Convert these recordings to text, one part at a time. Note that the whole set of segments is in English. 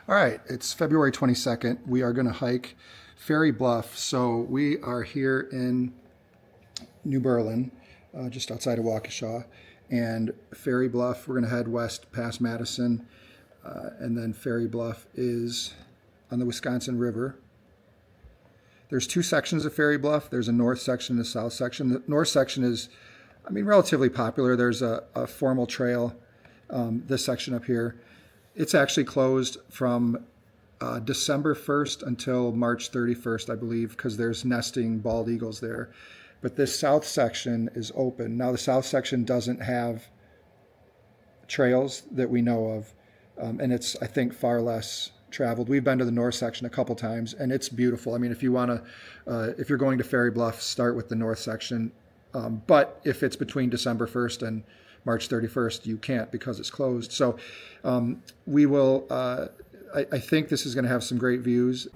All right, it's February 22nd. We are going to hike Ferry Bluff. So we are here in New Berlin, just outside of Waukesha. And Ferry Bluff, we're going to head west past Madison. And then Ferry Bluff is on the Wisconsin River. There's two sections of Ferry Bluff. There's a north section and a south section. The north section is, relatively popular. There's a formal trail, this section up here. It's actually closed from December 1st until March 31st, I believe, because there's nesting bald eagles there. But this south section is open. Now, the south section doesn't have trails that we know of, and it's, I think, far less traveled. We've been to the north section a couple times, and it's beautiful. I mean, if you want to, if you're going to Ferry Bluff, start with the north section. But if it's between December 1st and March 31st, you can't because it's closed. So we will, I think this is going to have some great views.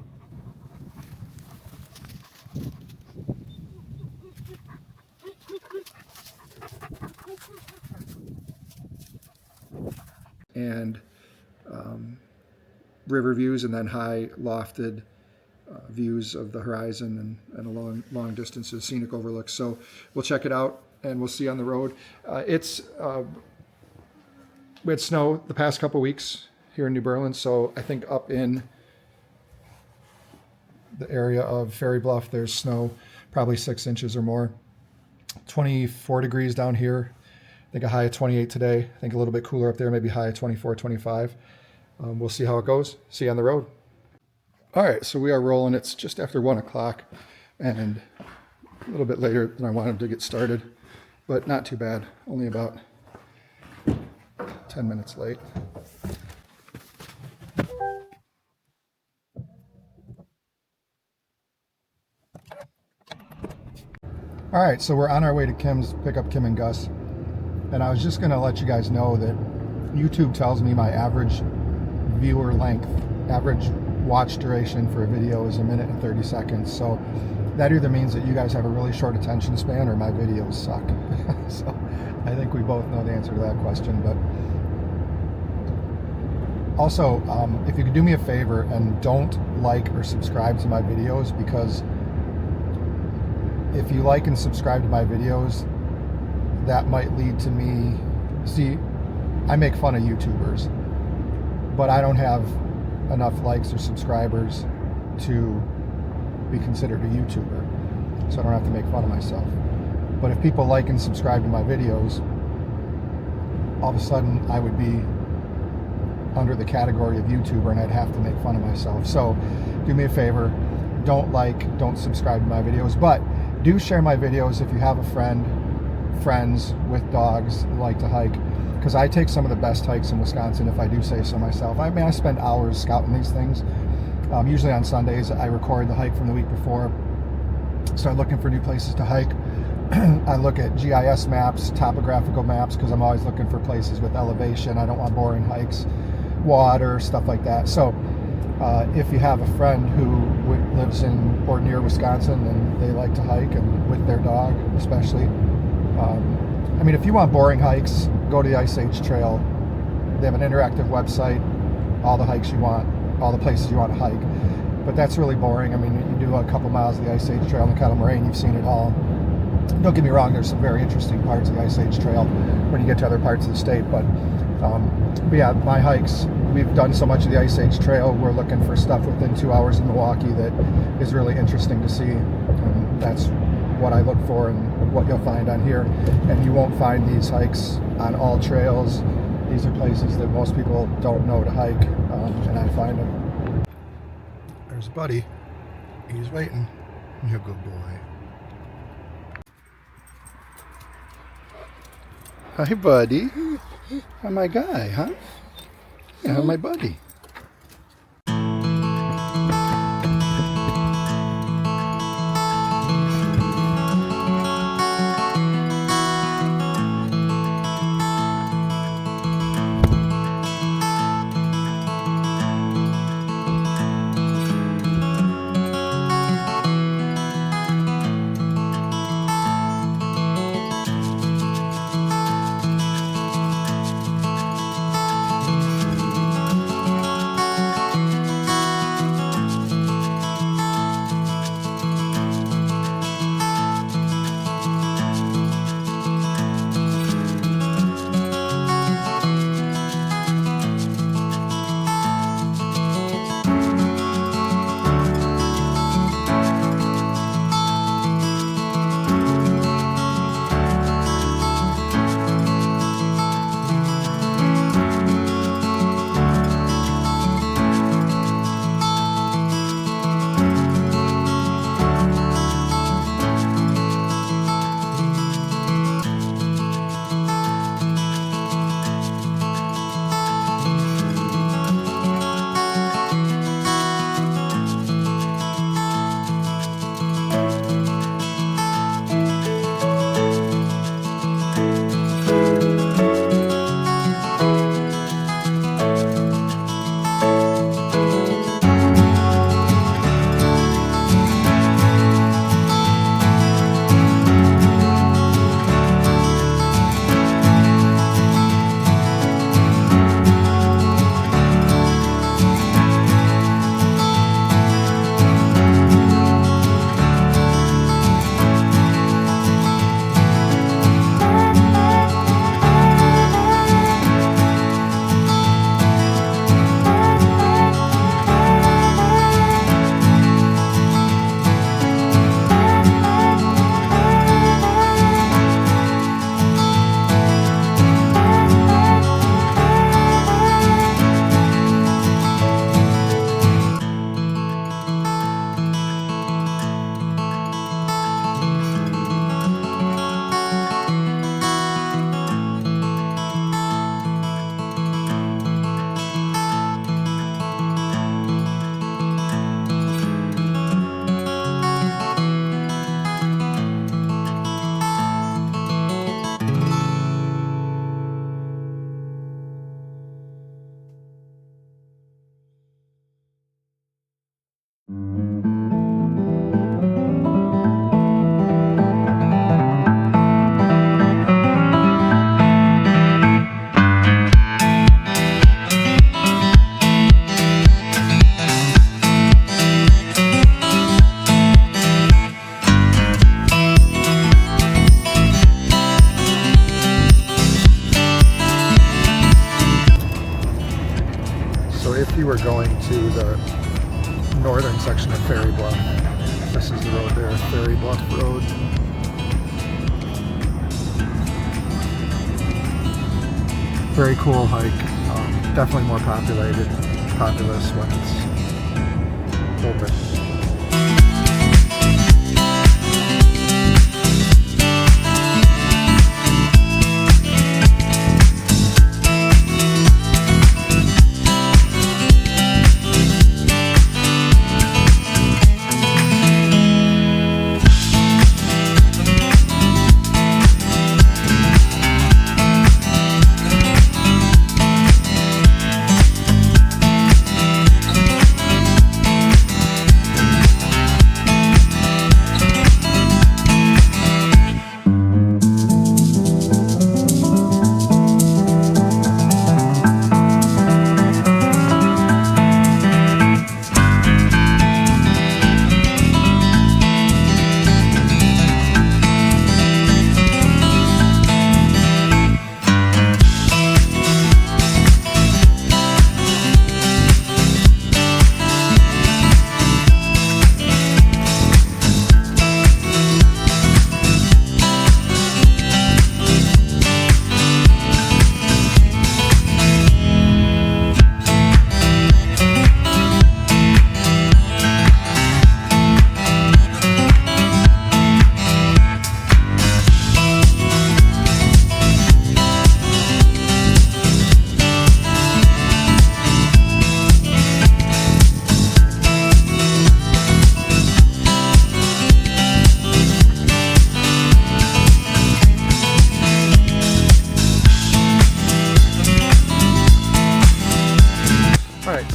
And river views, and then high lofted views of the horizon and a long distances, scenic overlooks. So we'll check it out and we'll see you on the road. We had snow the past couple weeks here in New Berlin, so I think up in the area of Ferry Bluff there's snow, probably 6 inches or more. 24 degrees down here. I think a high of 28 today. I think a little bit cooler up there, maybe high of 24, 25. We'll see how it goes. See you on the road. All right, so we are rolling. It's just after 1 o'clock and a little bit later than I wanted to get started, but not too bad. Only about 10 minutes late. All right, so we're on our way to Kim's, pick up Kim and Gus. And I was just gonna let you guys know that YouTube tells me my average viewer length, average watch duration for a video is 1 minute and 30 seconds. So that either means that you guys have a really short attention span or my videos suck. So I think we both know the answer to that question. But also, if you could do me a favor and don't like or subscribe to my videos, because if you like and subscribe to my videos, that might lead to me, see, I make fun of YouTubers, but I don't have enough likes or subscribers to be considered a YouTuber, so I don't have to make fun of myself. But if people like and subscribe to my videos, all of a sudden I would be under the category of YouTuber and I'd have to make fun of myself. So do me a favor, don't like, don't subscribe to my videos, but do share my videos if you have a friends with dogs who like to hike, because I take some of the best hikes in Wisconsin, if I do say so myself. I spend hours scouting these things. Usually on Sundays I record the hike from the week before, start looking for new places to hike. I look at GIS maps, topographical maps, because I'm always looking for places with elevation. I don't want boring hikes, water, stuff like that. So if you have a friend who lives in or near Wisconsin and they like to hike, and with their dog especially, if you want boring hikes, go to the Ice Age Trail. They have an interactive website, all the hikes you want, all the places you want to hike. But that's really boring. You do a couple miles of the Ice Age Trail in the Kettle Moraine, you've seen it all. Don't get me wrong, there's some very interesting parts of the Ice Age Trail when you get to other parts of the state. But yeah, my hikes, we've done so much of the Ice Age Trail, we're looking for stuff within 2 hours in Milwaukee that is really interesting to see. And that's what I look for and what you'll find on here. And you won't find these hikes on all trails. These are places that most people don't know to hike, and I find them. There's Buddy. He's waiting. You're a good boy. Hi, Buddy. I'm my guy, huh? Yeah, my buddy. we're going to the northern section of Ferry Bluff. This is the road there, Ferry Bluff Road. Very cool hike. Definitely more populous when it's open.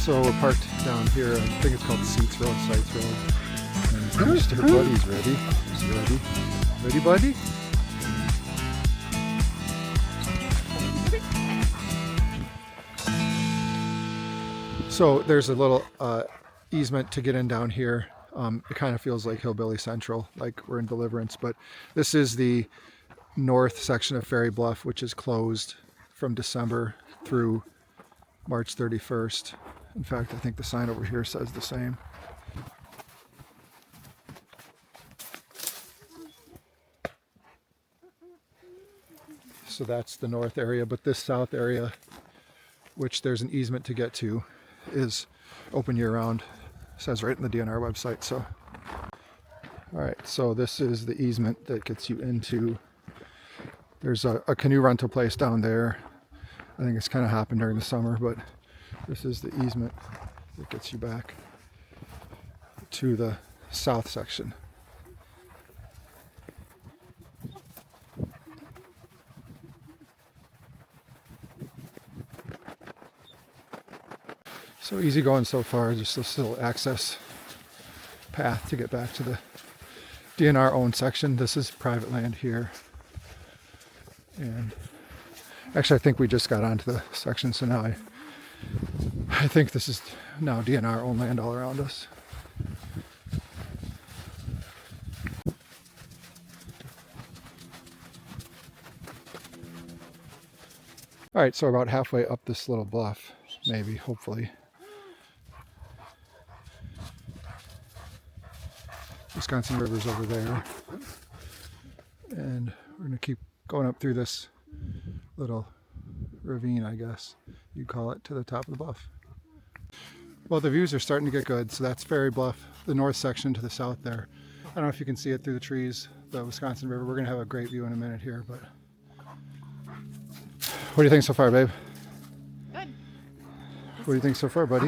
So we're parked down here. I think it's called Seats Road, Sites Road. And Mr. Buddy's ready. Is he ready? Ready, buddy? So there's a little easement to get in down here. It kind of feels like Hillbilly Central, like we're in Deliverance, but this is the north section of Ferry Bluff, which is closed from December through March 31st. In fact, I think the sign over here says the same. So that's the north area, but this south area, which there's an easement to get to, is open year-round. It says right in the DNR website. So, all right, so this is the easement that gets you into. There's a canoe rental place down there. I think it's kind of happened during the summer, but this is the easement that gets you back to the south section. So easy going so far, just this little access path to get back to the DNR owned section. This is private land here. And actually I think we just got onto the section, so now I think this is now DNR owned land all around us. All right, so about halfway up this little bluff, maybe, hopefully. Wisconsin River's over there. And we're gonna keep going up through this little ravine, I guess you call it, to the top of the bluff. Well, the views are starting to get good. So that's Ferry Bluff, the north section to the south there. I don't know if you can see it through the trees, the Wisconsin River. We're gonna have a great view in a minute here, but what do you think so far, babe? Good. What do you think so far, buddy?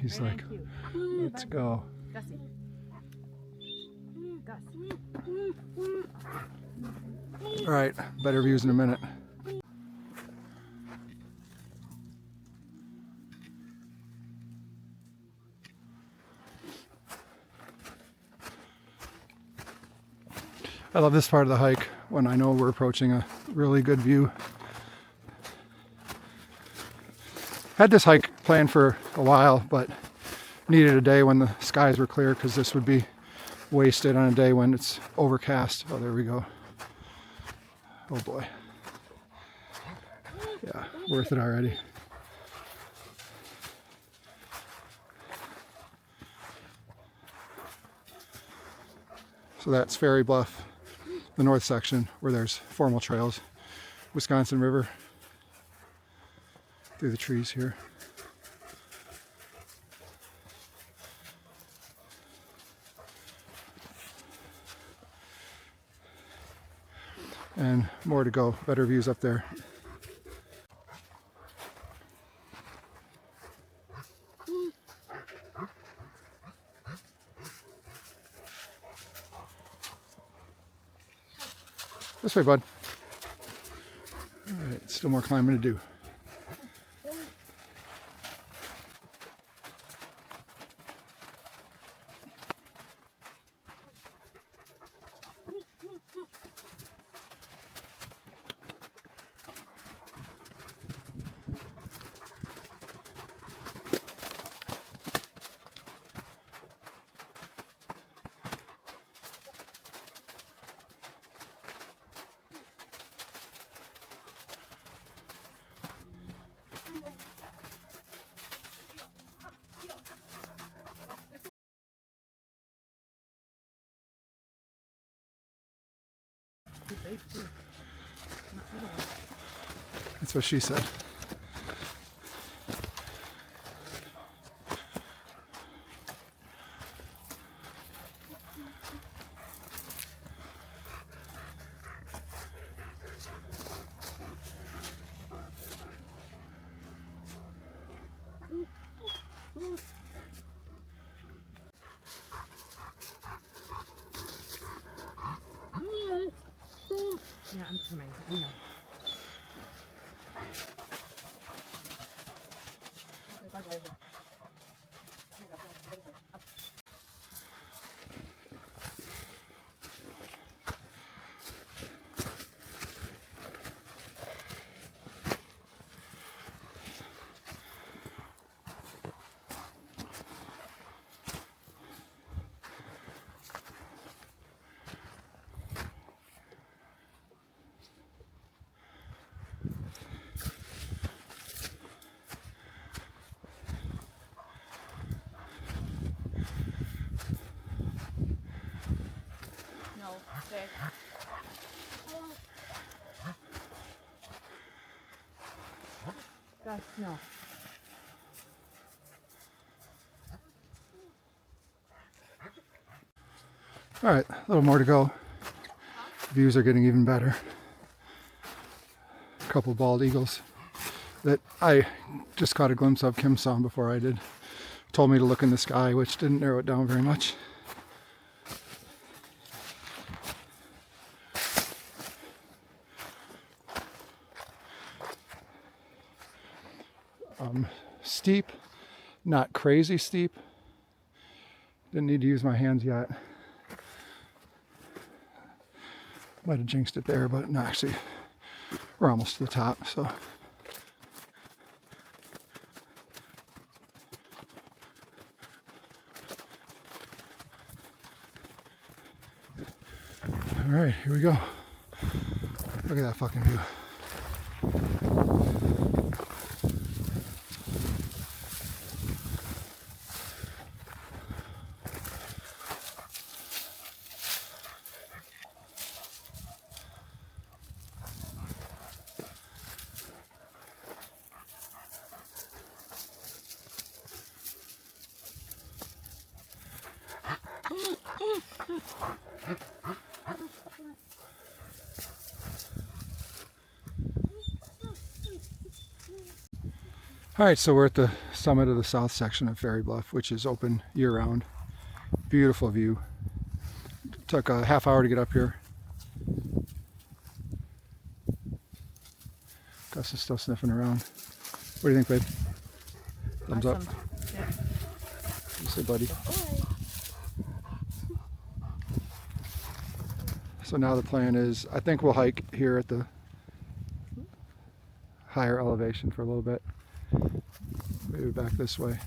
He's like, let's go. Gussie. Gus. All right, better views in a minute. I love this part of the hike when I know we're approaching a really good view. Had this hike planned for a while, but needed a day when the skies were clear because this would be wasted on a day when it's overcast. Oh, there we go. Oh boy. Yeah, worth it already. So that's Ferry Bluff, the north section where there's formal trails. Wisconsin River through the trees here. And more to go, better views up there. This way, bud. All right, still more climbing to do. That's what she said. Yeah, I'm coming. I know. No, stay. Gus, no. All right, a little more to go. Views are getting even better. A couple bald eagles that I just caught a glimpse of. Kim saw them before I did. Told me to look in the sky, which didn't narrow it down very much. Steep, not crazy steep. Didn't need to use my hands yet. Might have jinxed it there, but no, actually, we're almost to the top, so. All right, here we go. Look at that fucking view. All right, so we're at the summit of the south section of Ferry Bluff, which is open year-round. Beautiful view. Took a half hour to get up here. Gus is still sniffing around. What do you think, babe? Thumbs up. Yeah. You say, buddy. So now the plan is, I think we'll hike here at the higher elevation for a little bit. Maybe back this way,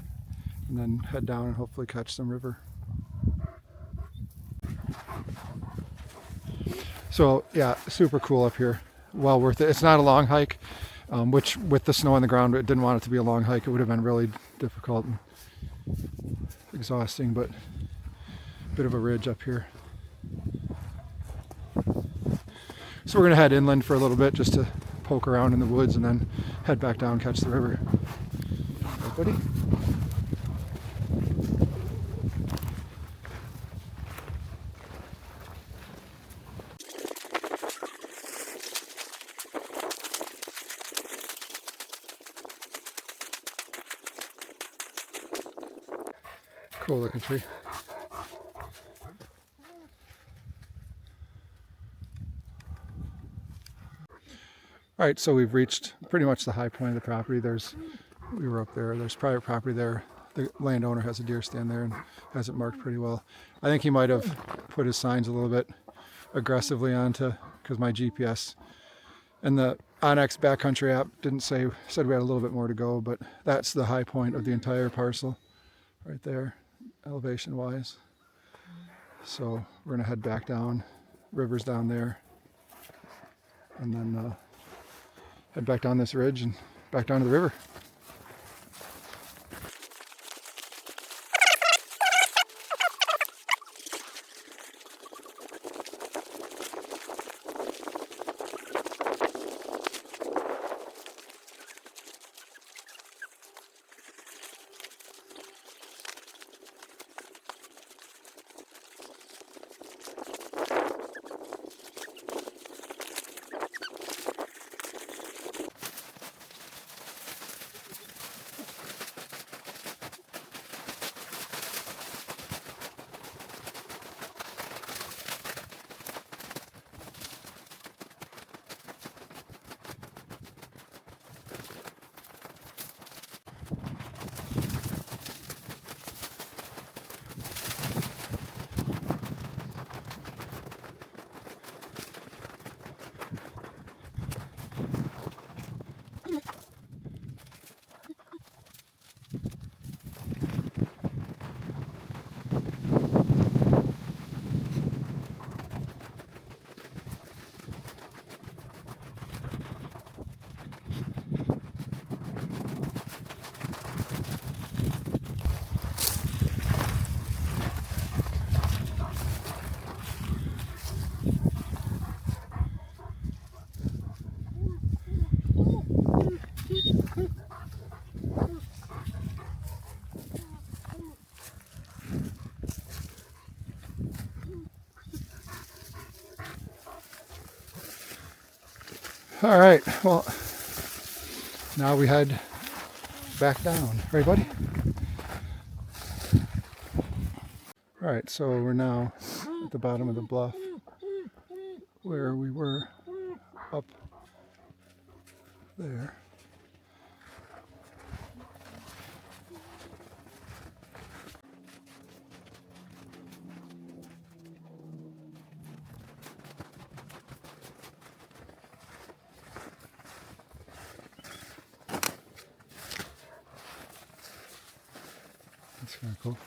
and then head down and hopefully catch some river. So yeah, super cool up here. Well worth it. It's not a long hike, which with the snow on the ground, it didn't want it to be a long hike. It would have been really difficult and exhausting, but a bit of a ridge up here. So we're gonna head inland for a little bit just to poke around in the woods and then head back down, catch the river. Right, buddy? Cool looking tree. All right, so we've reached pretty much the high point of the property. We were up there. There's private property there. The landowner has a deer stand there and has it marked pretty well. I think he might have put his signs a little bit aggressively onto, because my GPS and the Onyx Backcountry app said we had a little bit more to go, but that's the high point of the entire parcel right there, elevation wise. So we're gonna head back down, river's down there, and then head back down this ridge and back down to the river. All right, well, now we head back down. Right, buddy? All right, so we're now at the bottom of the bluff where we were up there. That's kind of cool.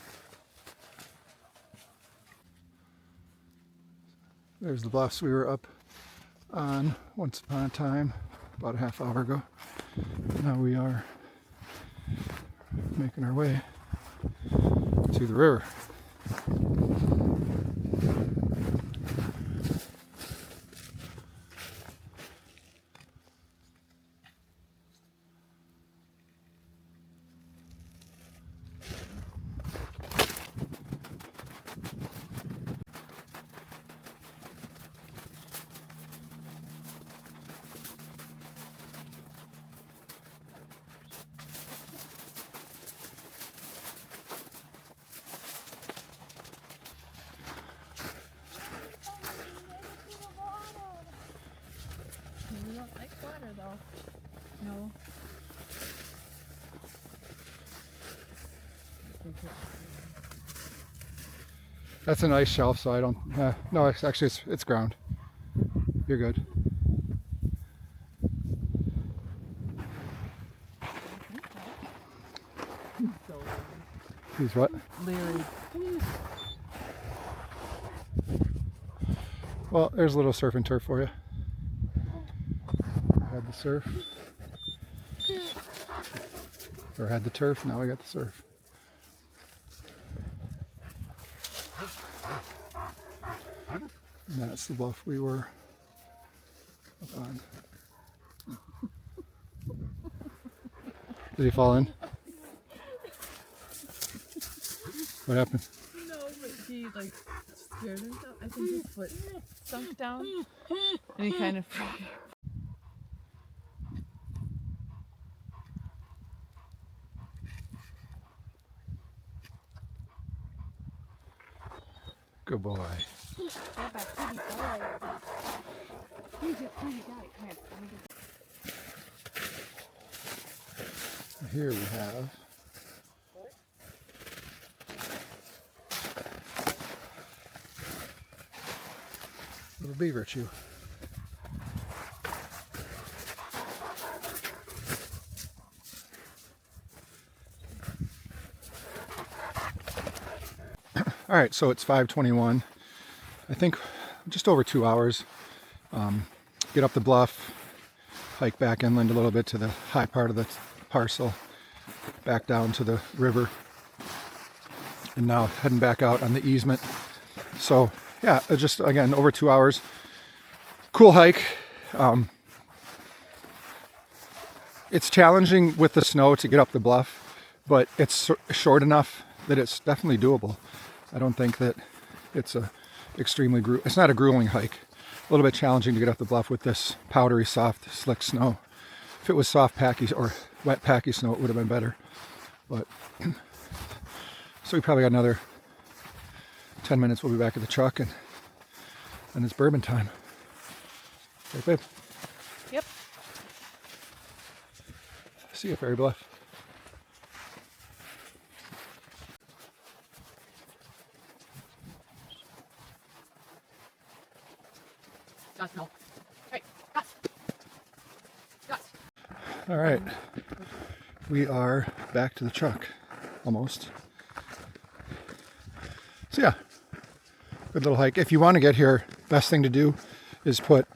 There's the bluffs we were up on once upon a time, about a half hour ago. Now we are making our way to the river. You don't like water though. No. That's an ice shelf, so I don't. No, actually, it's ground. You're good. He's what? Leery. Well, there's a little surf and turf for you. Had the surf. Or had the turf, now I got the surf. And that's the bluff we were Up on. Did he fall in? What happened? No, but he like scared himself. I think his foot sunk down, and he kind of. Good boy. Here we have little beaver chew. All right, so it's 5:21. I think just over 2 hours. Get up the bluff, hike back inland a little bit to the high part of the parcel, back down to the river, and now heading back out on the easement. So yeah, just again over 2 hours. Cool hike. It's challenging with the snow to get up the bluff, but it's short enough that it's definitely doable. I don't think that it's it's not a grueling hike. A little bit challenging to get up the bluff with this powdery, soft, slick snow. If it was soft, packy, or wet, packy snow, it would have been better. But so we probably got another 10 minutes. We'll be back at the truck, and it's bourbon time. Right, babe? Yep. See you, Ferry Bluff. Gus, no. Hey, Gus. Gus. All right, we are back to the truck, almost. So yeah, good little hike. If you want to get here, best thing to do is put,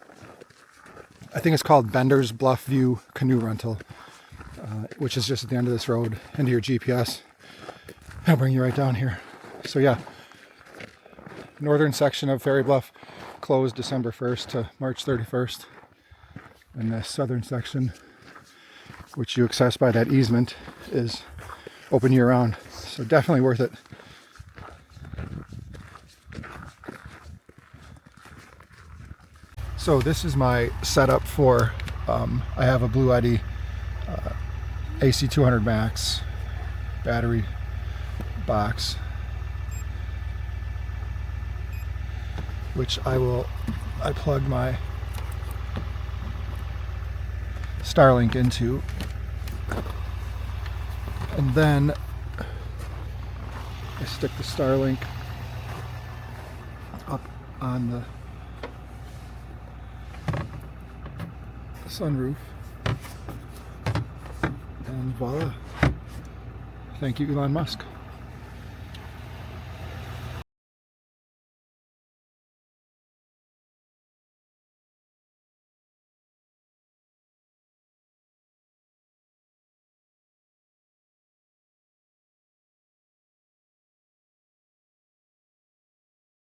I think it's called Bender's Bluff View Canoe Rental, which is just at the end of this road, into your GPS. I'll bring you right down here. So yeah, northern section of Ferry Bluff closed December 1st to March 31st. And the southern section, which you access by that easement, is open year-round. So definitely worth it. So this is my setup for, I have a Blue Eddy AC200 Max battery box, which I plug my Starlink into, and then I stick the Starlink up on the sunroof, and voila. Thank you, Elon Musk.